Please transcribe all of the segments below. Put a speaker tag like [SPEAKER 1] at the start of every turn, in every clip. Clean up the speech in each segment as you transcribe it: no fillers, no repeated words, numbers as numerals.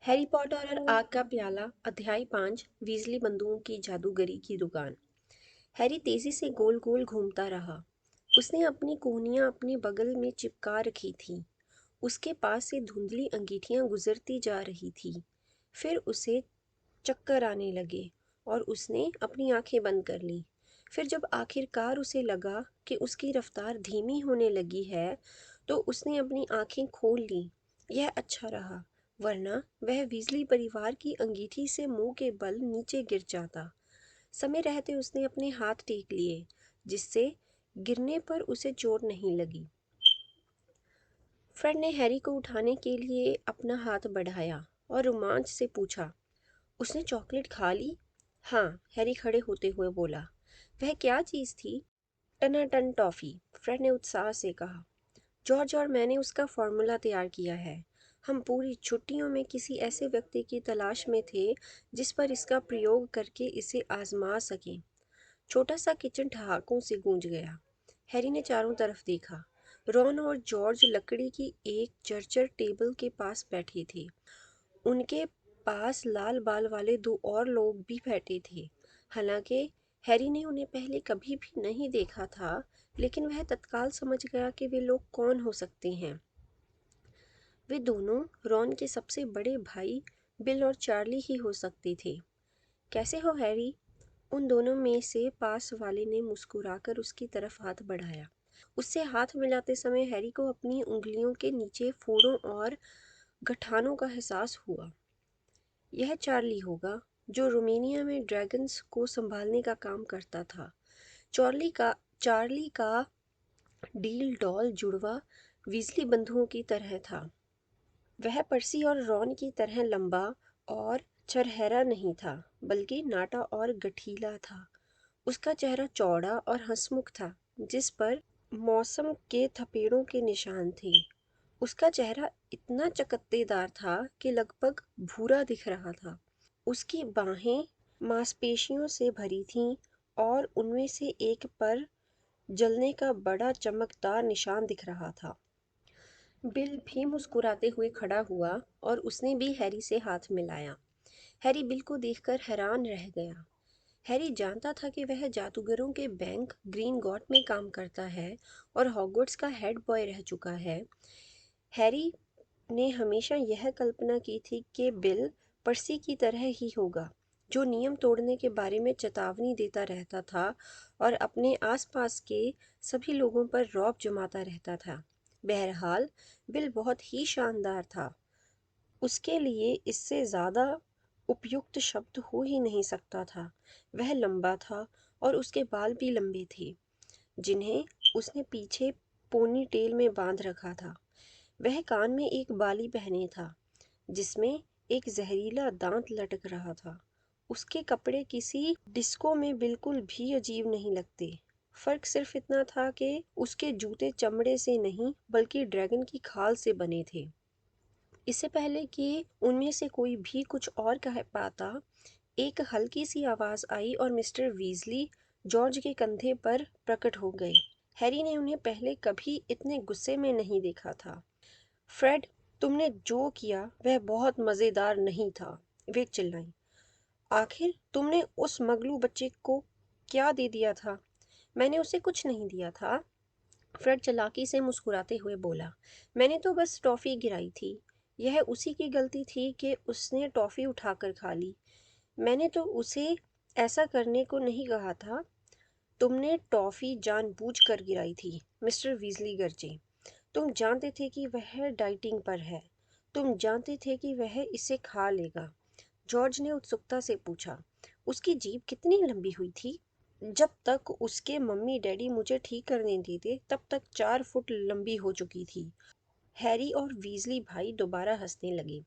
[SPEAKER 1] Harry Potter और आग का प्याला अध्याय 5 वीजली बंधुओं की जादूगरी की दुकान। हैरी तेजी से गोल गोल घूमता रहा। उसने अपनी कोहनियाँ अपने बगल में चिपका रखी थीं। उसके पास से धुंधली अंगीठियाँ गुजरती जा रही थी। फिर उसे चक्कर आने लगे और उसने अपनी आंखें बंद कर लीं। फिर जब आखिरकार उसे लगा कि उसकी रफ्तार धीमी होने लगी है तो उसने अपनी आंखें खोल लीं। यह अच्छा रहा, वरना वह वीजली परिवार की अंगीठी से मुंह के बल नीचे गिर जाता। समय रहते उसने अपने हाथ टेक लिए, जिससे गिरने पर उसे चोट नहीं लगी। फ्रेड ने हैरी को उठाने के लिए अपना हाथ बढ़ाया और रोमांच से पूछा, उसने चॉकलेट खा ली? हाँ, हैरी खड़े होते हुए बोला। वह क्या चीज़ थी? टनाटन टॉफ़ी, फ्रेड ने उत्साह से कहा। जॉर्ज और मैंने उसका फॉर्मूला तैयार किया है। हम पूरी छुट्टियों में किसी ऐसे व्यक्ति की तलाश में थे जिस पर इसका प्रयोग करके इसे आजमा सकें। छोटा सा किचन ठहाकों से गूंज गया। हैरी ने चारों तरफ देखा। रॉन और जॉर्ज लकड़ी की एक जर्जर टेबल के पास बैठे थे। उनके पास लाल बाल वाले दो और लोग भी बैठे थे। हालांकि हैरी ने उन्हें पहले कभी भी नहीं देखा था, लेकिन वह तत्काल समझ गया कि वे लोग कौन हो सकते हैं। वे दोनों रॉन के सबसे बड़े भाई बिल और चार्ली ही हो सकते थे। कैसे हो हैरी? उन दोनों में से पास वाले ने मुस्कुराकर उसकी तरफ हाथ बढ़ाया। उससे हाथ मिलाते समय हैरी को अपनी उंगलियों के नीचे फोड़ों और गठानों का एहसास हुआ। यह चार्ली होगा, जो रोमानिया में ड्रैगन्स को संभालने का काम करता था। चार्ली का डील डॉल जुड़वा वीजली बंधुओं की तरह था। वह पर्सी और रॉन की तरह लंबा और छरहरा नहीं था, बल्कि नाटा और गठीला था। उसका चेहरा चौड़ा और हंसमुख था, जिस पर मौसम के थपेड़ों के निशान थे। उसका चेहरा इतना चकत्तेदार था कि लगभग भूरा दिख रहा था। उसकी बाहें मांसपेशियों से भरी थीं और उनमें से एक पर जलने का बड़ा चमकदार निशान दिख रहा था। बिल भी मुस्कुराते हुए खड़ा हुआ और उसने भी हैरी से हाथ मिलाया। हैरी बिल को देखकर हैरान रह गया। हैरी जानता था कि वह जादूगरों के बैंक ग्रीन गॉट में काम करता है और हॉगवर्ट्स का हेड बॉय रह चुका है। हैरी ने हमेशा यह कल्पना की थी कि बिल पर्सी की तरह ही होगा, जो नियम तोड़ने के बारे में चेतावनी देता रहता था और अपने आसपास के सभी लोगों पर रौब जमाता रहता था। बहरहाल, बिल बहुत ही शानदार था। उसके लिए इससे ज़्यादा उपयुक्त शब्द हो ही नहीं सकता था। वह लंबा था और उसके बाल भी लंबे थे, जिन्हें उसने पीछे पोनी टेल में बांध रखा था। वह कान में एक बाली पहने था, जिसमें एक जहरीला दांत लटक रहा था। उसके कपड़े किसी डिस्को में बिल्कुल भी अजीब नहीं लगते। फर्क सिर्फ इतना था कि उसके जूते चमड़े से नहीं, बल्कि ड्रैगन की खाल से बने थे। इससे पहले कि उनमें से कोई भी कुछ और कह पाता, एक हल्की सी आवाज़ आई और मिस्टर वीजली जॉर्ज के कंधे पर प्रकट हो गए। हैरी ने उन्हें पहले कभी इतने गुस्से में नहीं देखा था। फ्रेड, तुमने जो किया वह बहुत मज़ेदार नहीं था, वे चिल्लाई। आखिर तुमने उस मगलू बच्चे को क्या दे दिया था? मैंने उसे कुछ नहीं दिया था, फ्रेड चालाकी से मुस्कुराते हुए बोला। मैंने तो बस टॉफ़ी गिराई थी। यह उसी की गलती थी कि उसने टॉफ़ी उठाकर खा ली। मैंने तो उसे ऐसा करने को नहीं कहा था। तुमने टॉफ़ी जानबूझकर गिराई थी, मिस्टर वीजली गरजे। तुम जानते थे कि वह डाइटिंग पर है। तुम जानते थे कि वह इसे खा लेगा। जॉर्ज ने उत्सुकता से पूछा, उसकी जीभ कितनी लंबी हुई थी? जब तक उसके मम्मी डैडी मुझे ठीक करने देते, तब तक 4 फुट लंबी हो चुकी थी। हैरी और वीजली भाई दोबारा हंसने लगे।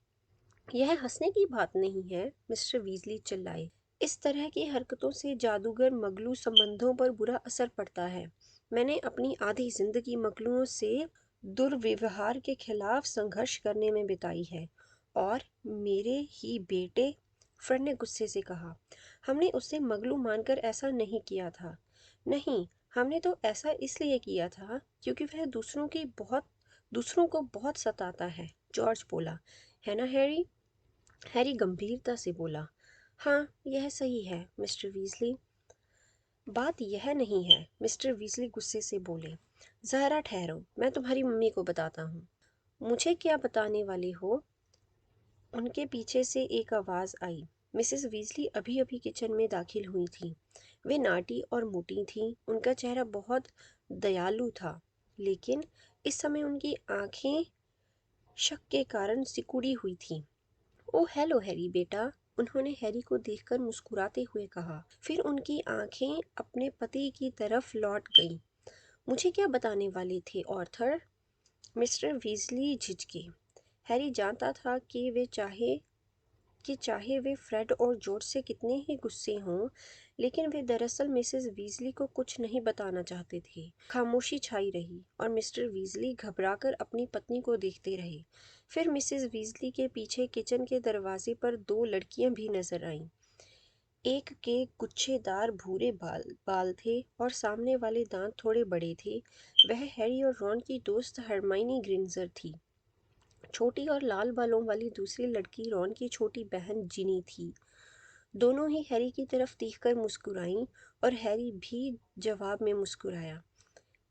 [SPEAKER 1] यह हंसने की बात नहीं है, मिस्टर वीजली चिल्लाए। इस तरह की हरकतों से जादूगर मगलू संबंधों पर बुरा असर पड़ता है। मैंने अपनी आधी जिंदगी मगलुओं से दुर्व्यवहार के खिलाफ संघर्ष करने में बिताई है, और मेरे ही बेटे, फ्रेड ने गुस्से से कहा, हमने उसे मगलू मानकर ऐसा नहीं किया था। नहीं, हमने तो ऐसा इसलिए किया था क्योंकि वह दूसरों को बहुत सताता है, जॉर्ज बोला। है ना हैरी? हैरी गंभीरता से बोला। हाँ, यह सही है मिस्टर वीजली। बात यह नहीं है, मिस्टर वीजली गुस्से से बोले। ज़हरा ठहरो, मैं तुम्हारी मम्मी को बताता हूँ। मुझे क्या बताने वाले हो? उनके पीछे से एक आवाज़ आई। मिसेस वीजली अभी अभी किचन में दाखिल हुई थी। वे नाटी और मोटी थीं, उनका चेहरा बहुत दयालु था, लेकिन इस समय उनकी आंखें शक के कारण सिकुड़ी हुई थीं। ओह हेलो हैरी बेटा, उन्होंने हैरी को देखकर मुस्कुराते हुए कहा। फिर उनकी आंखें अपने पति की तरफ लौट गईं। मुझे क्या बताने वाले थे ऑर्थर? मिस्टर वीजली झिझके। हैरी जानता था कि चाहे वे फ्रेड और जॉर्ज से कितने ही गुस्से हों, लेकिन वे दरअसल मिसेस वीजली को कुछ नहीं बताना चाहते थे। खामोशी छाई रही और मिस्टर वीजली घबराकर अपनी पत्नी को देखते रहे। फिर मिसेस वीजली के पीछे किचन के दरवाजे पर दो लड़कियां भी नजर आईं। एक के गुच्छेदार भूरे बाल बाल थे और सामने वाले दांत थोड़े बड़े थे। वह हैरी और रॉन की दोस्त हरमाइनी ग्रेंजर थी। छोटी और लाल बालों वाली दूसरी लड़की रॉन की छोटी बहन जिनी थी। दोनों ही हैरी की तरफ देखकर मुस्कुराईं और हैरी भी जवाब में मुस्कुराया।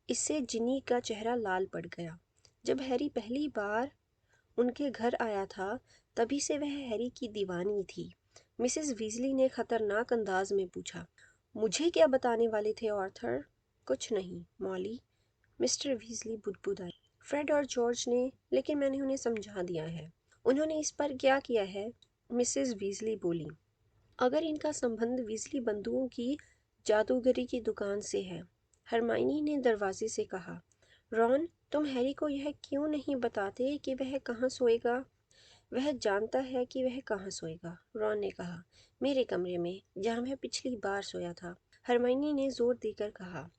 [SPEAKER 1] इससे जिनी का चेहरा लाल पड़ गया। जब हैरी पहली बार उनके घर आया था, तभी से वह हैरी की दीवानी थी। मिसेस वीजली ने खतरनाक अंदाज में पूछा, मुझे क्या बताने वाले थे ऑर्थर? कुछ नहीं मॉली, मिस्टर वीजली बुदबुदाए। फ्रेड और जॉर्ज ने, लेकिन मैंने उन्हें समझा दिया है। उन्होंने इस पर क्या किया है? मिसेस वीजली बोली। अगर इनका संबंध वीजली बंधुओं की जादूगरी की दुकान से है, हरमाइनी ने दरवाजे से कहा। रॉन, तुम हैरी को यह क्यों नहीं बताते कि वह कहाँ सोएगा? वह जानता है कि वह कहाँ सोएगा, रॉन ने कहा। मेरे कमरे में, जहाँ वह पिछली बार सोया था, हरमाइनी ने जोर देकर कहा।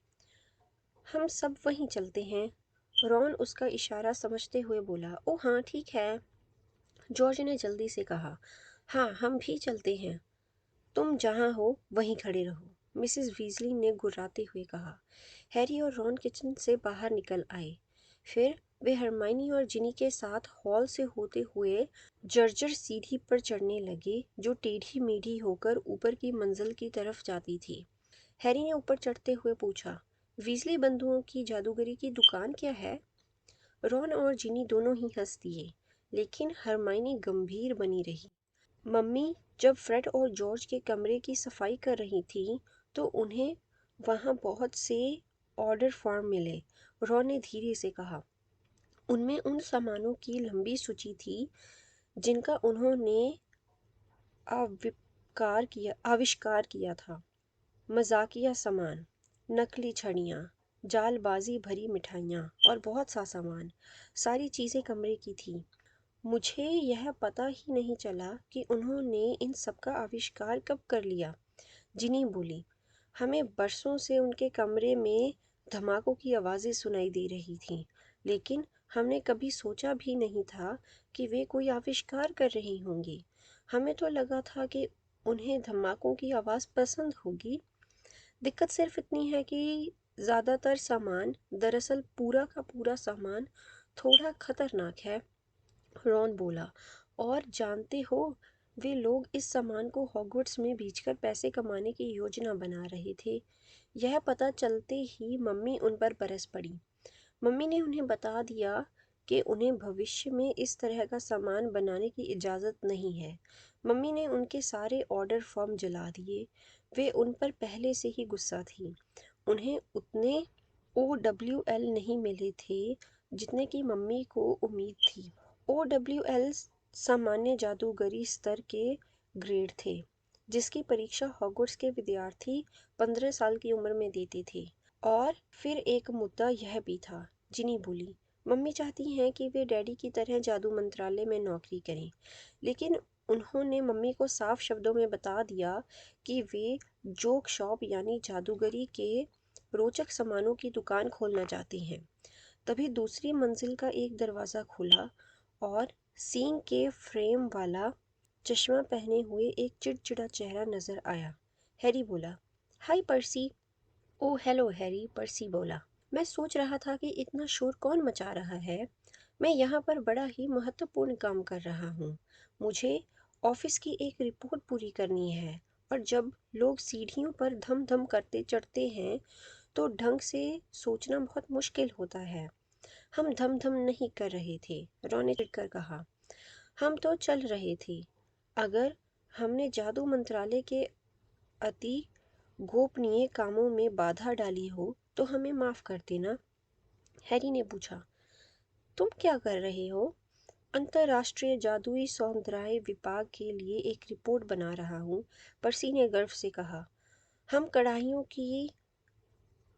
[SPEAKER 1] हम सब वहीं चलते हैं, रॉन उसका इशारा समझते हुए बोला। ओह हाँ, ठीक है, जॉर्ज ने जल्दी से कहा। हाँ, हम भी चलते हैं। तुम जहाँ हो वहीं खड़े रहो, मिसेस वीजली ने गुर्राते हुए कहा। हैरी और रॉन किचन से बाहर निकल आए। फिर वे हरमाइनी और जिनी के साथ हॉल से होते हुए जर्जर सीढ़ी पर चढ़ने लगे, जो टेढ़ी मेढ़ी होकर ऊपर की मंजिल की तरफ जाती थी। हैरी ने ऊपर चढ़ते हुए पूछा, वीजली बंधुओं की जादूगरी की दुकान क्या है? रॉन और जिनी दोनों ही हंस दिए, लेकिन हरमाइनी गंभीर बनी रही। मम्मी जब फ्रेड और जॉर्ज के कमरे की सफाई कर रही थी, तो उन्हें वहाँ बहुत से ऑर्डर फॉर्म मिले, रॉन ने धीरे से कहा। उनमें उन सामानों की लंबी सूची थी जिनका उन्होंने आविष्कार किया था। मजाकिया सामान, नकली छड़ियाँ, जालबाजी भरी मिठाइयाँ और बहुत सा सामान। सारी चीज़ें कमरे की थी। मुझे यह पता ही नहीं चला कि उन्होंने इन सब का आविष्कार कब कर लिया, जिनी बोली। हमें बरसों से उनके कमरे में धमाकों की आवाज़ें सुनाई दे रही थीं, लेकिन हमने कभी सोचा भी नहीं था कि वे कोई आविष्कार कर रही होंगी। हमें तो लगा था कि उन्हें धमाकों की आवाज़ पसंद होगी। दिक्कत सिर्फ इतनी है कि ज़्यादातर सामान, दरअसल पूरा का पूरा सामान, थोड़ा खतरनाक है, रॉन बोला। और जानते हो, वे लोग इस सामान को हॉगवर्ट्स में बेचकर पैसे कमाने की योजना बना रहे थे। यह पता चलते ही मम्मी उन पर बरस पड़ी। मम्मी ने उन्हें बता दिया कि उन्हें भविष्य में इस तरह का सामान बनाने की इजाज़त नहीं है। मम्मी ने उनके सारे ऑर्डर फॉर्म जला दिए। वे उन पर पहले से ही गुस्सा थी। उन्हें उतने OWL नहीं मिले थे जितने की मम्मी को उम्मीद थी। OWL सामान्य जादूगरी स्तर के ग्रेड थे, जिसकी परीक्षा हॉगवर्ट्स के विद्यार्थी 15 साल की उम्र में देते थे। और फिर एक मुद्दा यह भी था, जिनी बोली। मम्मी चाहती हैं कि वे डैडी की तरह जादू मंत्रालय में नौकरी करें, लेकिन उन्होंने मम्मी को साफ शब्दों में बता दिया कि वे जोक शॉप यानी जादूगरी के रोचक सामानों की दुकान खोलना चाहती हैं। तभी दूसरी मंजिल का एक दरवाज़ा खुला और सींग के फ्रेम वाला चश्मा पहने हुए एक चिड़चिड़ा चेहरा नजर आया। हैरी बोला, हाय पर्सी। ओह हेलो हैरी, पर्सी बोला। मैं सोच रहा था कि इतना शोर कौन मचा रहा है। मैं यहाँ पर बड़ा ही महत्वपूर्ण काम कर रहा हूँ। मुझे ऑफिस की एक रिपोर्ट पूरी करनी है और जब लोग सीढ़ियों पर धम धम करते चढ़ते हैं तो ढंग से सोचना बहुत मुश्किल होता है। हम धम धम नहीं कर रहे थे, रॉन ने चिढ़कर कहा। हम तो चल रहे थे। अगर हमने जादू मंत्रालय के अति गोपनीय कामों में बाधा डाली हो तो हमें माफ कर देना। हैरी ने पूछा, तुम क्या कर रहे हो? अंतर्राष्ट्रीय जादुई सौंदर्य विभाग के लिए एक रिपोर्ट बना रहा हूँ, पर्सी ने गर्व से कहा। हम कढ़ाइयों की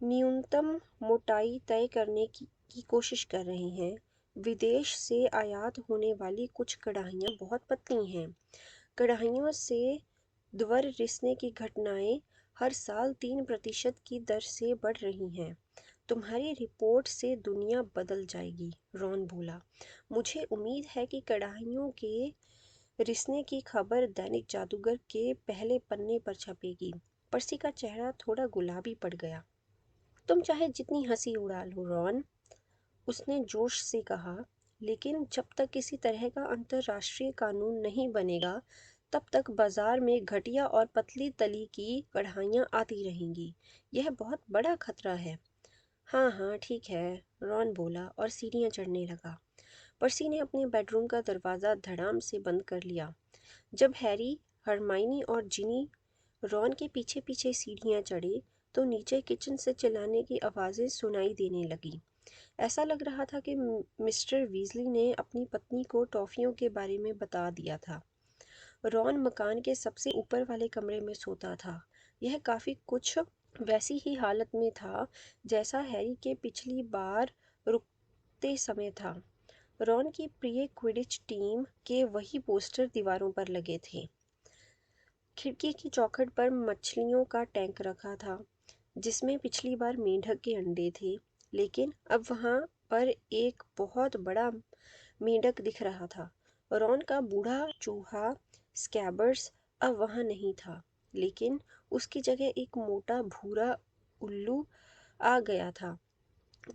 [SPEAKER 1] न्यूनतम मोटाई तय करने की कोशिश कर रहे हैं। विदेश से आयात होने वाली कुछ कढ़ाइयाँ बहुत पतली हैं। कढ़ाइयों से द्वर रिसने की घटनाएं हर साल 3% की दर से बढ़ रही हैं। तुम्हारी रिपोर्ट से दुनिया बदल जाएगी, रॉन बोला। मुझे उम्मीद है कि कढ़ाइयों के रिसने की खबर दैनिक जादूगर के पहले पन्ने पर छपेगी। पर्सी का चेहरा थोड़ा गुलाबी पड़ गया। तुम चाहे जितनी हंसी उड़ा लो रॉन, उसने जोश से कहा, लेकिन जब तक किसी तरह का अंतर्राष्ट्रीय कानून नहीं बनेगा तब तक बाजार में घटिया और पतली तली की कढ़ाइयाँ आती रहेंगी। यह बहुत बड़ा खतरा है। हाँ हाँ ठीक है, रॉन बोला और सीढ़ियाँ चढ़ने लगा। पर्सी ने अपने बेडरूम का दरवाज़ा धड़ाम से बंद कर लिया। जब हैरी, हरमाइनी और जिनी रॉन के पीछे पीछे सीढ़ियाँ चढ़े तो नीचे किचन से चिल्लाने की आवाज़ें सुनाई देने लगी। ऐसा लग रहा था कि मिस्टर वीजली ने अपनी पत्नी को टॉफ़ियों के बारे में बता दिया था। रॉन मकान के सबसे ऊपर वाले कमरे में सोता था। यह काफ़ी कुछ वैसी ही हालत में था जैसा हैरी के पिछली बार रुकते समय था। रॉन की प्रिय क्विडिच टीम के वही पोस्टर दीवारों पर लगे थे। खिड़की की चौखट पर मछलियों का टैंक रखा था जिसमें पिछली बार मेंढक के अंडे थे, लेकिन अब वहाँ पर एक बहुत बड़ा मेंढक दिख रहा था। रॉन का बूढ़ा चूहा स्कैबर्स अब वहाँ नहीं था, लेकिन उसकी जगह एक मोटा भूरा उल्लू आ गया था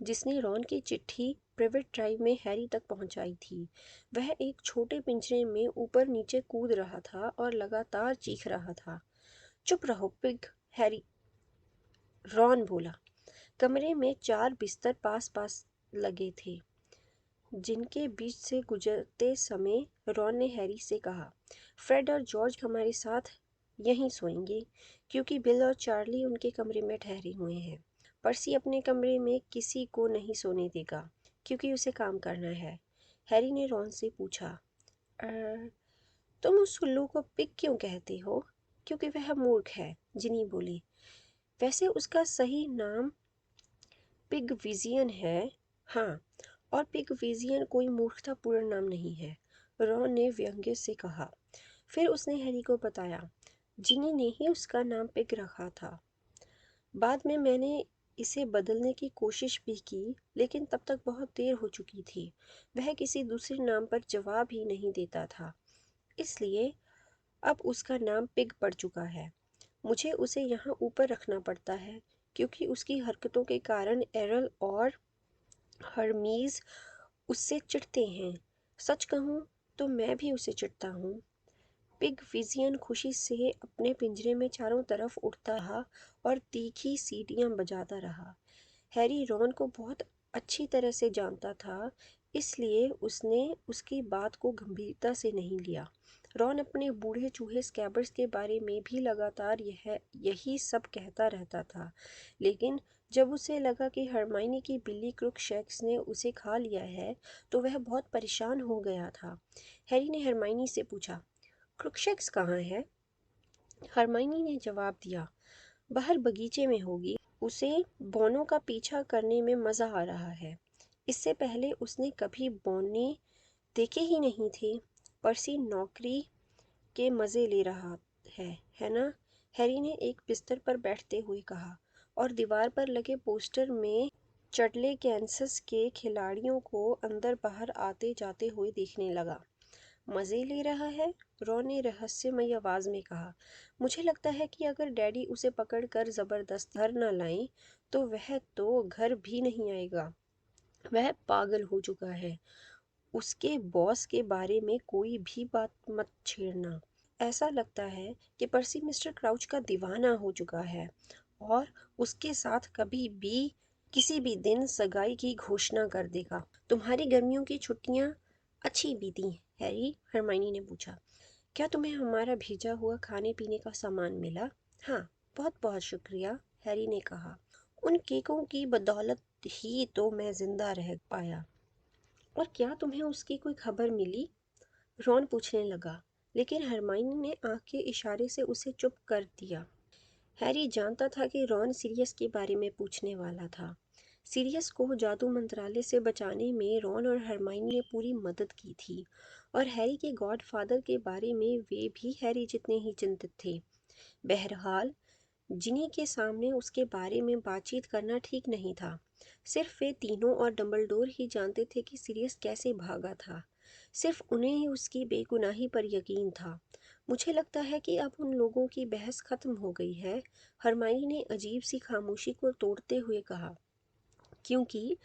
[SPEAKER 1] जिसने रॉन की चिट्ठी प्राइवेट ड्राइव में हैरी तक पहुंचाई थी। वह एक छोटे पिंजरे में ऊपर नीचे कूद रहा था और लगातार चीख रहा था। चुप रहो पिग, हैरी, रॉन बोला। कमरे में 4 बिस्तर पास पास लगे थे जिनके बीच से गुजरते समय रॉन ने हैरी से कहा, फ्रेड और जॉर्ज हमारे साथ यहीं सोएंगे क्योंकि बिल और चार्ली उनके कमरे में ठहरे हुए हैं। पर्सी अपने कमरे में किसी को नहीं सोने देगा क्योंकि उसे काम करना है। हैरी ने रॉन से पूछा, तुम उस उल्लू को पिग क्यों कहते हो? क्योंकि वह मूर्ख है, जिनी बोली। वैसे उसका सही नाम पिगविजियन है। हाँ, और पिगविजियन कोई मूर्खतापूर्ण नाम नहीं है, रॉन ने व्यंग्य से कहा। फिर उसने हैरी को बताया, जिनी ने ही उसका नाम पिग रखा था। बाद में मैंने इसे बदलने की कोशिश भी की, लेकिन तब तक बहुत देर हो चुकी थी। वह किसी दूसरे नाम पर जवाब ही नहीं देता था, इसलिए अब उसका नाम पिग पड़ चुका है। मुझे उसे यहाँ ऊपर रखना पड़ता है क्योंकि उसकी हरकतों के कारण एरल और हर्मीज़ उससे चिढ़ते हैं। सच कहूँ तो मैं भी उसे चिढ़ता हूँ। पिगविजियन खुशी से अपने पिंजरे में चारों तरफ उड़ता रहा और तीखी सीटियाँ बजाता रहा। हैरी रॉन को बहुत अच्छी तरह से जानता था, इसलिए उसने उसकी बात को गंभीरता से नहीं लिया। रॉन अपने बूढ़े चूहे स्कैबर्स के बारे में भी लगातार यही सब कहता रहता था, लेकिन जब उसे लगा कि हरमाइनी की बिल्ली क्रुकशैक्स ने उसे खा लिया है तो वह बहुत परेशान हो गया था। हैरी ने हरमाइनी से पूछा, क्रुकशैक्स कहाँ है? हरमाइनी ने जवाब दिया, बाहर बगीचे में होगी। उसे बौनों का पीछा करने में मज़ा आ रहा है। इससे पहले उसने कभी बौने देखे ही नहीं थे। पर्सी नौकरी के मज़े ले रहा है ना? हैरी ने एक बिस्तर पर बैठते हुए कहा और दीवार पर लगे पोस्टर में चडले कैंसस के खिलाड़ियों को अंदर बाहर आते जाते हुए देखने लगा। मज़े ले रहा है, रॉन ने रहस्यमयी आवाज़ में कहा। मुझे लगता है कि अगर डैडी उसे पकड़कर ज़बरदस्त घर न लाएं तो वह तो घर भी नहीं आएगा। वह पागल हो चुका है। उसके बॉस के बारे में कोई भी बात मत छेड़ना। ऐसा लगता है कि पर्सी मिस्टर क्राउच का दीवाना हो चुका है और उसके साथ कभी भी किसी भी दिन सगाई की घोषणा कर देगा। तुम्हारी गर्मियों की छुट्टियां अच्छी बीती हैरी? हरमाइनी ने पूछा। क्या तुम्हें हमारा भेजा हुआ खाने पीने का सामान मिला? हाँ, बहुत बहुत शुक्रिया, हैरी ने कहा। उन केकों की बदौलत ही तो मैं जिंदा रह पाया। और क्या तुम्हें उसकी कोई खबर मिली? रॉन पूछने लगा, लेकिन हरमाइनी ने आंख के इशारे से उसे चुप कर दिया। हैरी जानता था कि रॉन सीरियस के बारे में पूछने वाला था। सीरियस को जादू मंत्रालय से बचाने में रॉन और हरमाइनी ने पूरी मदद की थी और हैरी के गॉडफादर के बारे में वे भी हैरी जितने ही चिंतित थे। बहरहाल जिनी के सामने उसके बारे में बातचीत करना ठीक नहीं था। सिर्फ वे तीनों और डंबलडोर ही जानते थे कि सीरियस कैसे भागा था। सिर्फ उन्हें ही उसकी बेगुनाही पर यकीन था। मुझे लगता है कि अब उन लोगों की बहस खत्म हो गई है, हरमाइनी ने अजीब सी खामोशी को तोड़ते हुए कहा, क्योंकि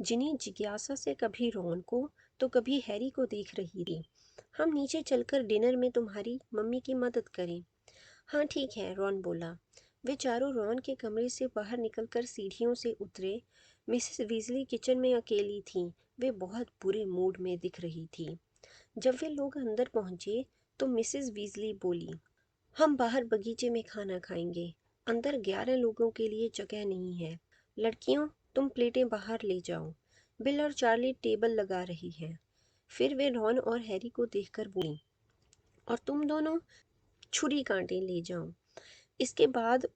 [SPEAKER 1] जिनी जिज्ञासा से कभी रॉन को तो कभी हैरी को देख रही थी। हम नीचे चलकर डिनर में तुम्हारी मम्मी की मदद करें। हाँ ठीक है, रॉन बोला। वे चारों रॉन के कमरे से बाहर निकलकर सीढ़ियों से उतरे। मिसेस वीजली किचन में अकेली थीं। वे बहुत बुरे मूड में दिख रही थी। जब वे लोग अंदर पहुंचे तो मिसेस वीजली बोली, हम बाहर बगीचे में खाना खाएंगे। अंदर 11 लोगों के लिए जगह नहीं है। लड़कियों, तुम प्लेटें बाहर ले जाओ। बिल और चार्ली टेबल लगा रही हैं। फिर वे रॉन और हैरी को देखकर बोली, और तुम दोनों छुरी कांटे ले जाओ। इसके बाद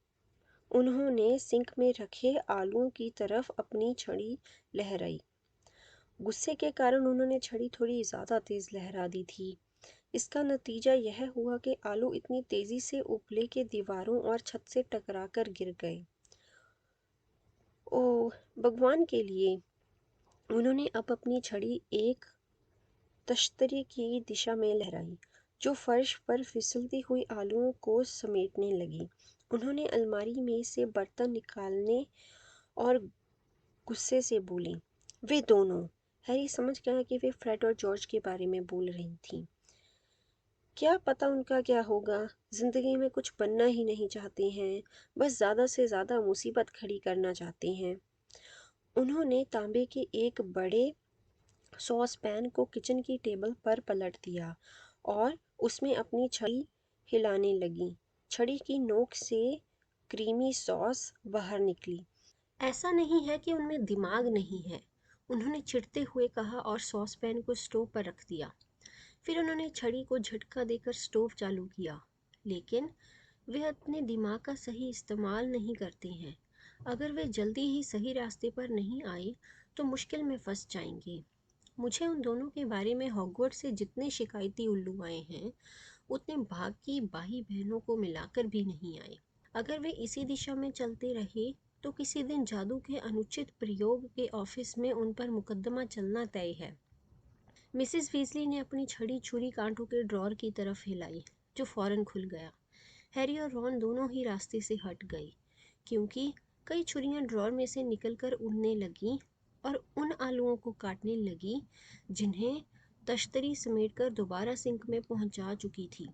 [SPEAKER 1] उन्होंने सिंक में रखे आलूओं की तरफ अपनी छड़ी लहराई। गुस्से के कारण उन्होंने छड़ी थोड़ी ज़्यादा तेज़ लहरा दी थी। इसका नतीजा यह हुआ कि आलू इतनी तेज़ी से उबले कि दीवारों और छत से टकराकर गिर गए। ओह, भगवान के लिए! उन्होंने अब अपनी छड़ी एक तश्तरी की दिशा में लहराई, जो फर्श पर फिसलती हुई आलूओं को समेटने लगी। उन्होंने अलमारी में से बर्तन निकालने और गुस्से से बोली, वे दोनों! हैरी समझ गया कि वे फ्रेड और जॉर्ज के बारे में बोल रही थीं। क्या पता उनका क्या होगा। ज़िंदगी में कुछ बनना ही नहीं चाहते हैं, बस ज़्यादा से ज़्यादा मुसीबत खड़ी करना चाहते हैं। उन्होंने तांबे के एक बड़े सॉस पैन को किचन की टेबल पर पलट दिया और उसमें अपनी छड़ी हिलाने लगी। छड़ी की नोक से क्रीमी सॉस बाहर निकली। ऐसा नहीं है कि उनमें दिमाग नहीं है, उन्होंने चिढ़ते हुए कहा और सॉस पैन को स्टोव पर रख दिया। फिर उन्होंने छड़ी को झटका देकर स्टोव चालू किया, लेकिन वे अपने दिमाग का सही इस्तेमाल नहीं करते हैं। अगर वे जल्दी ही सही रास्ते पर नहीं आए तो मुश्किल में फंस जाएंगे। मुझे उन दोनों के बारे में हॉगवर्ट्स से जितने शिकायती उल्लू आए हैं, उतने बाकी भाई बहनों को मिलाकर भी नहीं आए। अगर वे इसी दिशा में चलते रहे तो किसी दिन जादू के अनुचित प्रयोग के ऑफिस में उन पर मुकदमा चलना तय है। मिसेस वीजली ने अपनी छड़ी छुरी कांटों के ड्रॉर की तरफ हिलाई, जो फौरन खुल गया। हैरी और रॉन दोनों ही रास्ते से हट गए, क्योंकि कई छुरियां ड्रॉर में से निकलकर उड़ने लगीं और उन आलुओं को काटने लगी जिन्हें तश्तरी समेटकर दोबारा सिंक में पहुंचा चुकी थी।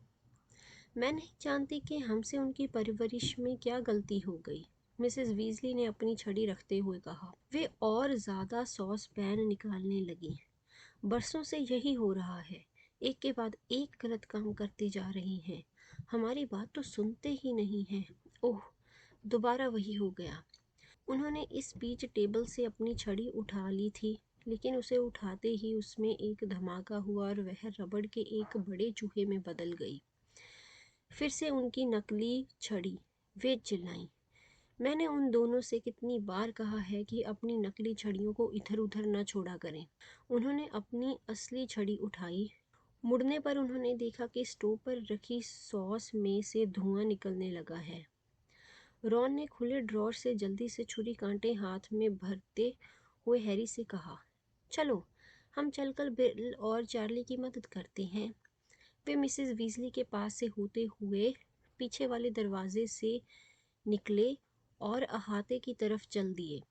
[SPEAKER 1] मैं नहीं जानती कि हमसे उनकी परवरिश में क्या गलती हो गई, मिसेस वीजली ने अपनी छड़ी रखते हुए कहा। वे और ज़्यादा सॉस पैन निकालने लगी। बरसों से यही हो रहा है, एक के बाद एक गलत काम करती जा रही हैं। हमारी बात तो सुनते ही नहीं हैं। ओह, दोबारा वही हो गया। उन्होंने इस बीच टेबल से अपनी छड़ी उठा ली थी, लेकिन उसे उठाते ही उसमें एक धमाका हुआ और वह रबड़ के एक बड़े चूहे में बदल गई। फिर से उनकी नकली छड़ी, वे चिल्लाईं। मैंने उन दोनों से कितनी बार कहा है कि अपनी नकली छड़ियों को इधर उधर न छोड़ा करें। उन्होंने अपनी असली छड़ी उठाई। मुड़ने पर उन्होंने देखा कि स्टोव पर रखी सॉस में से धुआं निकलने लगा है। रॉन ने खुले ड्रॉर से जल्दी से छुरी कांटे हाथ में भरते हुए हैरी से कहा, चलो हम चलकर बिल और चार्ली की मदद करते हैं। वे मिसेस वीजली के पास से होते हुए पीछे वाले दरवाजे से निकले और अहाते की तरफ चल दिए।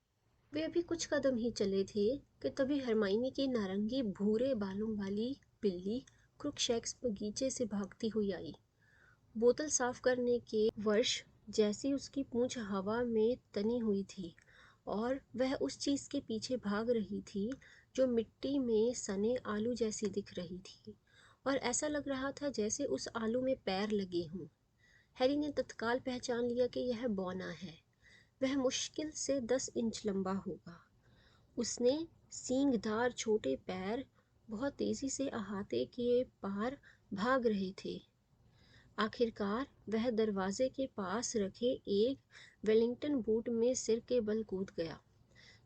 [SPEAKER 1] वे अभी कुछ कदम ही चले थे कि तभी हरमाइनी की नारंगी भूरे बालों वाली बिल्ली क्रुकशैक्स बगीचे से भागती हुई आई। बोतल साफ करने के वर्ष जैसी उसकी पूंछ हवा में तनी हुई थी और वह उस चीज के पीछे भाग रही थी जो मिट्टी में सने आलू जैसी दिख रही थी और ऐसा लग रहा था जैसे उस आलू में पैर लगे हों। हैरी ने तत्काल पहचान लिया कि यह बौना है। वह मुश्किल से 10 इंच लंबा होगा। उसने सींगदार छोटे पैर बहुत तेजी से अहाते के पार भाग रहे थे। आखिरकार वह दरवाजे के पास रखे एक वेलिंगटन बूट में सिर के बल कूद गया।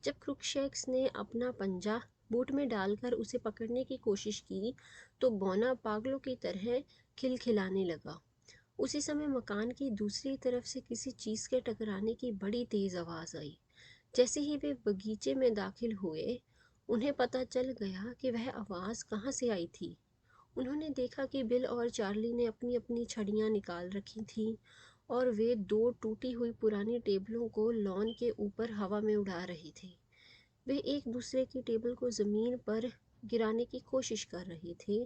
[SPEAKER 1] जब क्रुकशैक्स ने अपना पंजा बूट में डालकर उसे पकड़ने की कोशिश की तो बौना पागलों की तरह खिलखिलाने लगा। उसी समय मकान की दूसरी तरफ से किसी चीज के टकराने की बड़ी तेज आवाज आई। जैसे ही वे बगीचे में दाखिल हुए उन्हें पता चल गया कि वह आवाज कहाँ से आई थी। उन्होंने देखा कि बिल और चार्ली ने अपनी अपनी छड़ियाँ निकाल रखी थीं और वे दो टूटी हुई पुरानी टेबलों को लॉन के ऊपर हवा में उड़ा रहे थे। वे एक दूसरे की टेबल को ज़मीन पर गिराने की कोशिश कर रहे थे।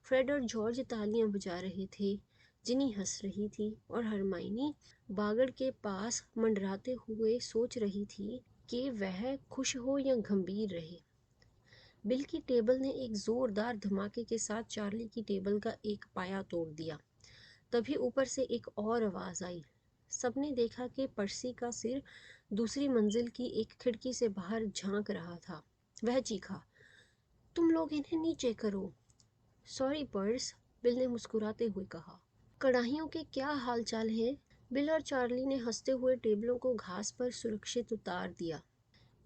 [SPEAKER 1] फ्रेड और जॉर्ज तालियां बजा रहे थे, जिनी हंस रही थी और हरमाइनी बागड़ के पास मंडराते हुए सोच रही थी कि वह खुश हो या गंभीर रहे। बिल की टेबल ने एक जोरदार धमाके के साथ चार्ली की टेबल का एक पाया तोड़ दिया। तभी ऊपर से एक और आवाज आई। सबने देखा कि पर्सी का सिर दूसरी मंजिल की एक खिड़की से बाहर झांक रहा था। वह चीखा, तुम लोग इन्हें नीचे करो। सॉरी पर्स, बिल ने मुस्कुराते हुए कहा। कड़ाहियों के क्या हालचाल है? बिल और चार्ली ने हंसते हुए टेबलों को घास पर सुरक्षित उतार दिया।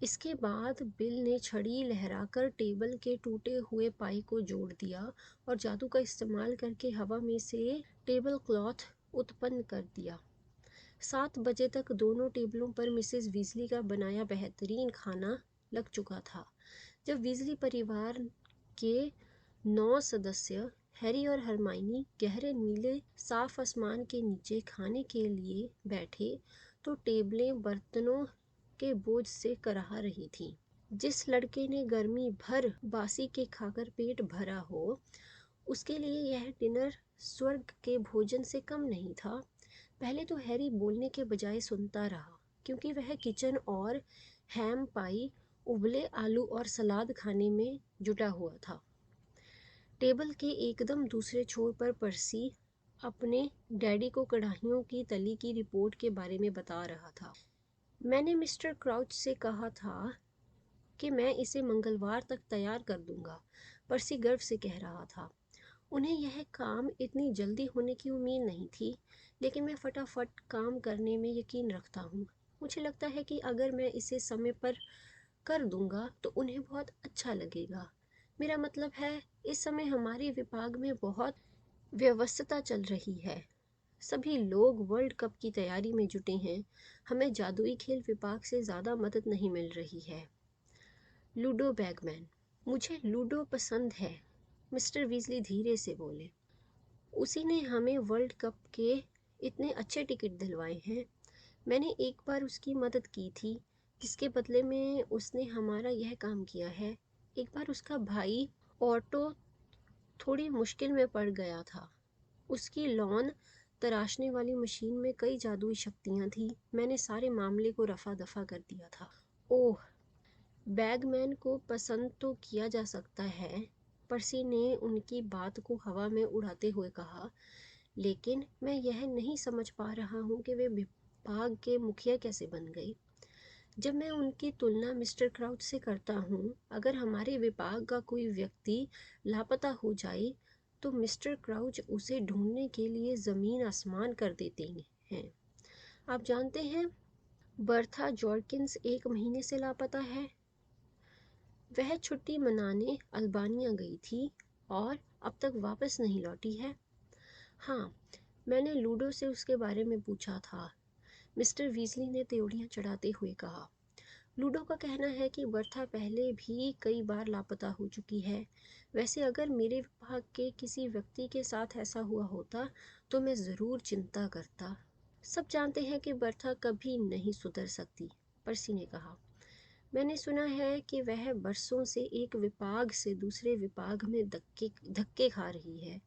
[SPEAKER 1] इसके बाद बिल ने छड़ी लहराकर टेबल के टूटे हुए पाई को जोड़ दिया और जादू का इस्तेमाल करके हवा में से टेबल क्लॉथ उत्पन्न कर दिया। 7 बजे तक दोनों टेबलों पर मिसेस वीजली का बनाया बेहतरीन खाना लग चुका था। जब वीजली परिवार के 9 सदस्य हैरी और हरमाइनी गहरे नीले साफ आसमान के नीचे खाने के लिए बैठे तो टेबलें बर्तनों के बोझ से कराह रही थीं। जिस लड़के ने गर्मी भर बासी के खाकर पेट भरा हो उसके लिए यह डिनर स्वर्ग के भोजन से कम नहीं था। पहले तो हैरी बोलने के बजाय सुनता रहा क्योंकि वह किचन और हैम पाई, उबले आलू और सलाद खाने में जुटा हुआ था। टेबल के एकदम दूसरे छोर पर पर्सी अपने डैडी को कढ़ाइयों की तली की रिपोर्ट के बारे में बता रहा था। मैंने मिस्टर क्राउच से कहा था कि मैं इसे मंगलवार तक तैयार कर दूंगा, पर्सी गर्व से कह रहा था। उन्हें यह काम इतनी जल्दी होने की उम्मीद नहीं थी, लेकिन मैं फटाफट काम करने में यकीन रखता हूँ। मुझे लगता है कि अगर मैं इसे समय पर कर दूंगा तो उन्हें बहुत अच्छा लगेगा। मेरा मतलब है, इस समय हमारे विभाग में बहुत व्यस्तता चल रही है। सभी लोग वर्ल्ड कप की तैयारी में जुटे हैं। हमें जादुई खेल विभाग से ज़्यादा मदद नहीं मिल रही है। लूडो बैगमैन, मुझे लूडो पसंद है, मिस्टर वीजली धीरे से बोले। उसी ने हमें वर्ल्ड कप के इतने अच्छे टिकट दिलवाए हैं। मैंने एक बार उसकी मदद की थी, जिसके बदले में उसने हमारा यह काम किया है। एक बार उसका भाई ऑटो थोड़ी मुश्किल में पड़ गया था। उसकी लॉन तराशने वाली मशीन में कई जादुई शक्तियाँ थीं। मैंने सारे मामले को रफा दफा कर दिया था। ओह, बैगमैन को पसंद तो किया जा सकता है, पर्सी ने उनकी बात को हवा में उड़ाते हुए कहा, लेकिन मैं यह नहीं समझ पा रहा हूँ कि वे विभाग के मुखिया कैसे बन गए। जब मैं उनकी तुलना मिस्टर क्राउच से करता हूँ, अगर हमारे विभाग का कोई व्यक्ति लापता हो जाए तो मिस्टर क्राउच उसे ढूंढने के लिए ज़मीन आसमान कर देते हैं। आप जानते हैं, बर्था जॉर्किंस 1 महीने से लापता है। वह छुट्टी मनाने अल्बानिया गई थी और अब तक वापस नहीं लौटी है। हाँ, मैंने लूडो से उसके बारे में पूछा था, मिस्टर वीजली ने त्योड़ियाँ चढ़ाते हुए कहा। लूडो का कहना है कि बर्था पहले भी कई बार लापता हो चुकी है। वैसे अगर मेरे विभाग के किसी व्यक्ति के साथ ऐसा हुआ होता तो मैं ज़रूर चिंता करता। सब जानते हैं कि बर्था कभी नहीं सुधर सकती, पर्सी ने कहा। मैंने सुना है कि वह बरसों से एक विभाग से दूसरे विभाग में धक्के धक्के खा रही है।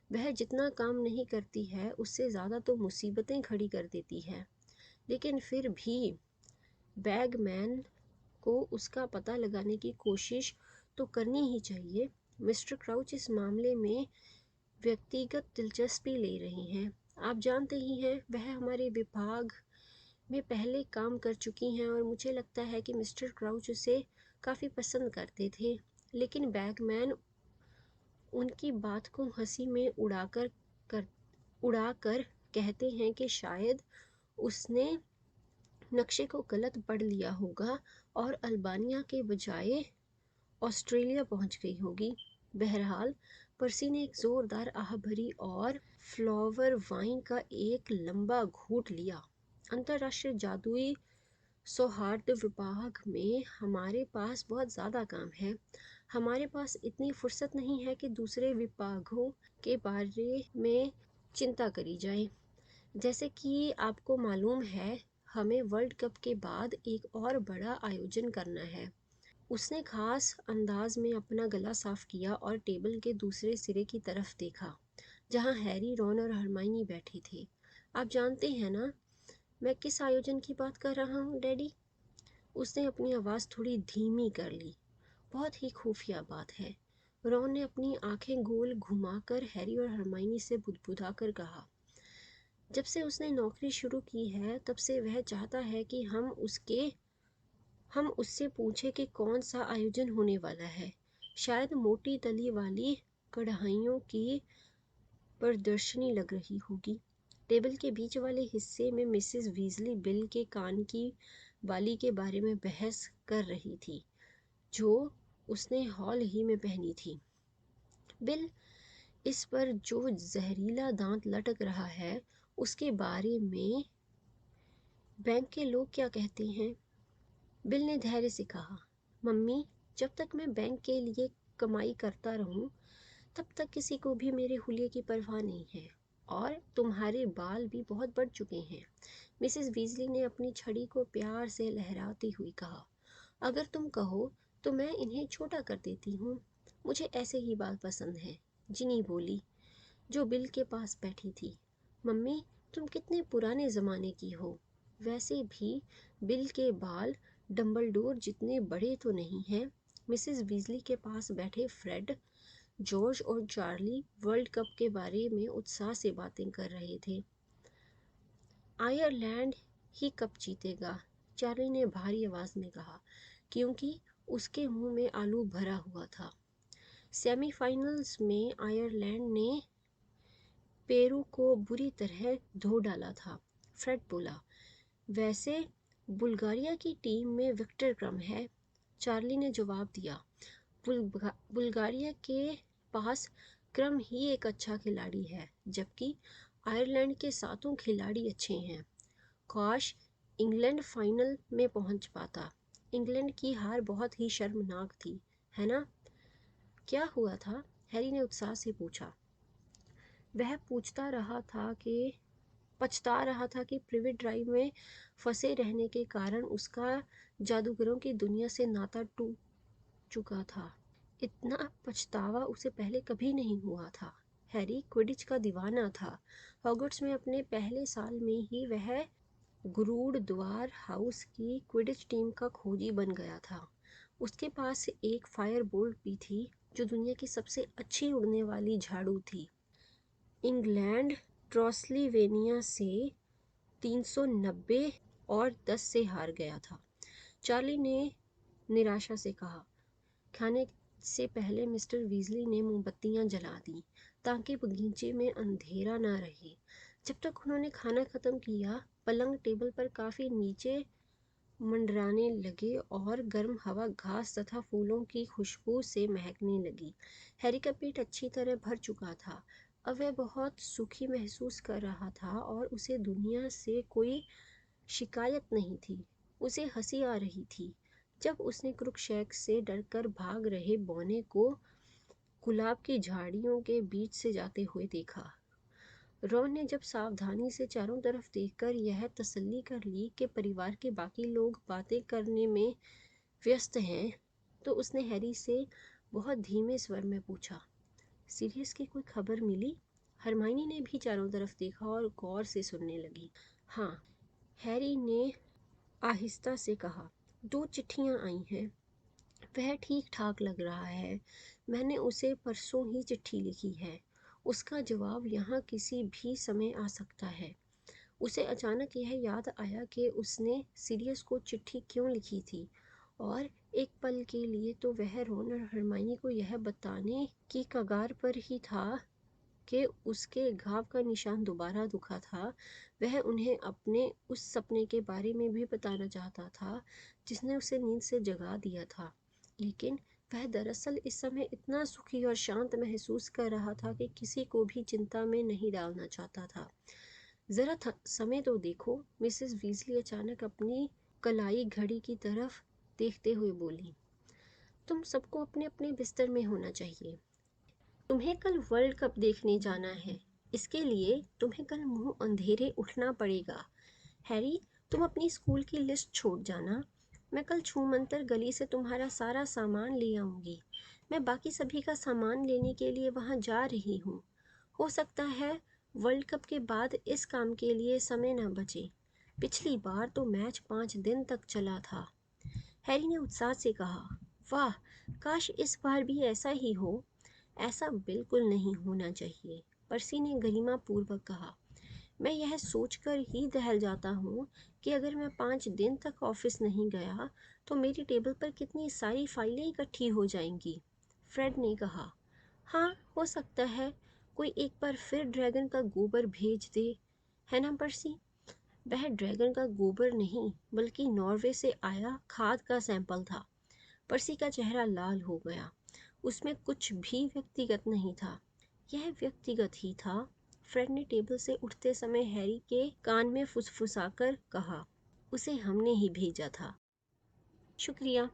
[SPEAKER 1] वह जितना काम नहीं करती है उससे ज़्यादा तो मुसीबतें खड़ी कर देती है। लेकिन फिर भी बैगमैन को उसका पता लगाने की कोशिश तो करनी ही चाहिए। मिस्टर क्राउच इस मामले में व्यक्तिगत दिलचस्पी ले रही हैं। आप जानते ही हैं वह हमारे विभाग में पहले काम कर चुकी हैं और मुझे लगता है कि मिस्टर क्राउच उसे काफ़ी पसंद करते थे। लेकिन बैगमैन उनकी बात को हंसी में उड़ाकर कहते हैं कि शायद उसने नक्शे को गलत पढ़ लिया होगा और अल्बानिया के बजाय ऑस्ट्रेलिया पहुंच गई होगी। बहरहाल पर्सी ने एक ज़ोरदार आह भरी और फ्लावर वाइन का एक लंबा घूंट लिया। अंतर्राष्ट्रीय जादुई सौहार्द विभाग में हमारे पास बहुत ज़्यादा काम है। हमारे पास इतनी फुर्सत नहीं है कि दूसरे विभागों के बारे में चिंता करी जाए। जैसे कि आपको मालूम है हमें वर्ल्ड कप के बाद एक और बड़ा आयोजन करना है। उसने खास अंदाज में अपना गला साफ किया और टेबल के दूसरे सिरे की तरफ देखा जहां हैरी, रॉन और हरमाइनी बैठे थे। आप जानते हैं ना मैं किस आयोजन की बात कर रहा हूँ डैडी? उसने अपनी आवाज़ थोड़ी धीमी कर ली। बहुत ही खुफिया बात है। रॉन ने अपनी आंखें गोल घुमाकर हैरी और हरमाइनी से बुदबुदाकर कहा। जब से उसने नौकरी शुरू की है तब से वह चाहता है कि हम उससे पूछें कि कौन सा आयोजन होने वाला है। शायद मोटी तली वाली कढ़ाइयों की प्रदर्शनी लग रही होगी। टेबल के बीच वाले हिस्से में मिसेस वीजली बिल के कान की बाली के बारे में बहस कर रही थी जो उसने हाल ही में पहनी थी। बिल, इस पर जो जहरीला दांत लटक रहा है उसके बारे में बैंक के लोग क्या कहते हैं? बिल ने धैर्य से कहा, मम्मी, जब तक मैं बैंक के लिए कमाई करता रहूं तब तक किसी को भी मेरे हुलिये की परवाह नहीं है। और तुम्हारे बाल भी बहुत बढ़ चुके हैं। मिसेस वीजली ने अपनी छड़ी को प्यार से लहराती हुई कहा, अगर तुम कहो तो मैं इन्हें छोटा कर देती हूँ। मुझे ऐसे ही बाल पसंद हैं। जिनी बोली, जो बिल के पास बैठी थी। मम्मी, तुम कितने पुराने ज़माने की हो। वैसे भी बिल के बाल डम्बलडोर जितने बड़े तो नहीं हैं। मिसेस वीजली के पास बैठे फ्रेड, जॉर्ज और चार्ली वर्ल्ड कप के बारे में उत्साह से बातें कर रहे थे। आयरलैंड ही कप जीतेगा, चार्ली ने भारी आवाज़ में कहा, क्योंकि उसके मुंह में आलू भरा हुआ था। सेमीफाइनल्स में आयरलैंड ने पेरू को बुरी तरह धो डाला था। फ्रेड बोला, वैसे बुल्गारिया की टीम में विक्टर क्रम है। चार्ली ने जवाब दिया, बुल्गारिया के पास क्रम ही एक अच्छा खिलाड़ी है जबकि आयरलैंड के सातों खिलाड़ी अच्छे हैं। काश इंग्लैंड फाइनल में पहुंच पाता। इंग्लैंड की हार बहुत ही शर्मनाक थी, है ना? क्या हुआ था? हैरी ने उत्साह से पूछा। वह पछता रहा था कि प्रिवेट ड्राइव में फंसे रहने के कारण उसका जादूगरों की दुनिया से नाता टूट चुका था। इतना पछतावा उसे पहले कभी नहीं हुआ था। हैरी क्विडिच का दीवाना था। हॉगवर्ट्स में अपने पहले साल में ही वह गुरुद्वार हाउस की क्विडिच टीम का खोजी बन गया था। उसके पास एक फायर बोल्ट भी थी जो दुनिया की सबसे अच्छी उड़ने वाली झाड़ू थी। इंग्लैंड ट्रांसिल्वेनिया से 390 और 10 से हार गया था। चार्ली ने निराशा से कहा। खाने से पहले मिस्टर वीजली ने मोमबत्तियां जला दी ताकि बगीचे में अंधेरा ना रहे। जब तक उन्होंने खाना खत्म किया पलंग टेबल पर काफ़ी नीचे मंडराने लगे और गर्म हवा घास तथा फूलों की खुशबू से महकने लगी। हैरी का पेट अच्छी तरह भर चुका था। अब वह बहुत सुखी महसूस कर रहा था और उसे दुनिया से कोई शिकायत नहीं थी। उसे हंसी आ रही थी जब उसने क्रुकशैक से डरकर भाग रहे बौने को गुलाब की झाड़ियों के बीच से जाते हुए देखा। रॉन ने जब सावधानी से चारों तरफ देखकर यह तसल्ली कर ली कि परिवार के बाकी लोग बातें करने में व्यस्त हैं? तो उसने हैरी से बहुत धीमे स्वर में पूछा। सीरियस की कोई खबर मिली? हरमाइनी ने भी चारों तरफ देखा और गौर से सुनने लगी। हाँ, हैरी ने आहिस्ता से कहा, 2 चिट्ठियाँ आई हैं। वह ठीक ठाक लग रहा है। मैंने उसे परसों ही चिट्ठी लिखी है। उसका जवाब यहाँ किसी भी समय आ सकता है। उसे अचानक यह याद आया कि उसने सीरियस को चिट्ठी क्यों लिखी थी, और एक पल के लिए तो वह रोन और हरमाइनी को यह बताने की कगार पर ही था कि उसके घाव का निशान दोबारा दुखा था। वह उन्हें अपने उस सपने के बारे में भी बताना चाहता था जिसने उसे नींद से जगा दिया था, लेकिन वह दरअसल इस समय इतना सुखी और शांत महसूस कर रहा था कि किसी को भी चिंता में नहीं डालना चाहता था। ज़रा समय तो देखो, मिसेस वीजली अचानक अपनी कलाई घड़ी की तरफ देखते हुए बोली। तुम सबको अपने अपने बिस्तर में होना चाहिए। तुम्हें कल वर्ल्ड कप देखने जाना है। इसके लिए तुम्हें कल मुंह अंधेरे उठना पड़ेगा। हैरी, तुम अपनी स्कूल की लिस्ट छोड़ जाना। मैं कल छूमंतर गली से तुम्हारा सारा सामान ले आऊँगी। मैं बाकी सभी का सामान लेने के लिए वहाँ जा रही हूँ। हो सकता है वर्ल्ड कप के बाद इस काम के लिए समय न बचे। पिछली बार तो मैच 5 दिन तक चला था। हैरी ने उत्साह से कहा, वाह, काश इस बार भी ऐसा ही हो। ऐसा बिल्कुल नहीं होना चाहिए, पर्सी ने गरिमा पूर्वक कहा। मैं यह सोचकर ही दहल जाता हूँ कि अगर मैं 5 दिन तक ऑफिस नहीं गया तो मेरी टेबल पर कितनी सारी फाइलें इकट्ठी हो जाएंगी। फ्रेड ने कहा, हाँ, हो सकता है कोई एक बार फिर ड्रैगन का गोबर भेज दे, है ना पर्सी? वह ड्रैगन का गोबर नहीं बल्कि नॉर्वे से आया खाद का सैंपल था। पर्सी का चेहरा लाल हो गया। उसमें कुछ भी व्यक्तिगत नहीं था। यह व्यक्तिगत ही था। फ्रेड ने टेबल से उठते समय हैरी के कान में फुसफुसाकर कहा, उसे हमने ही भेजा था। शुक्रिया।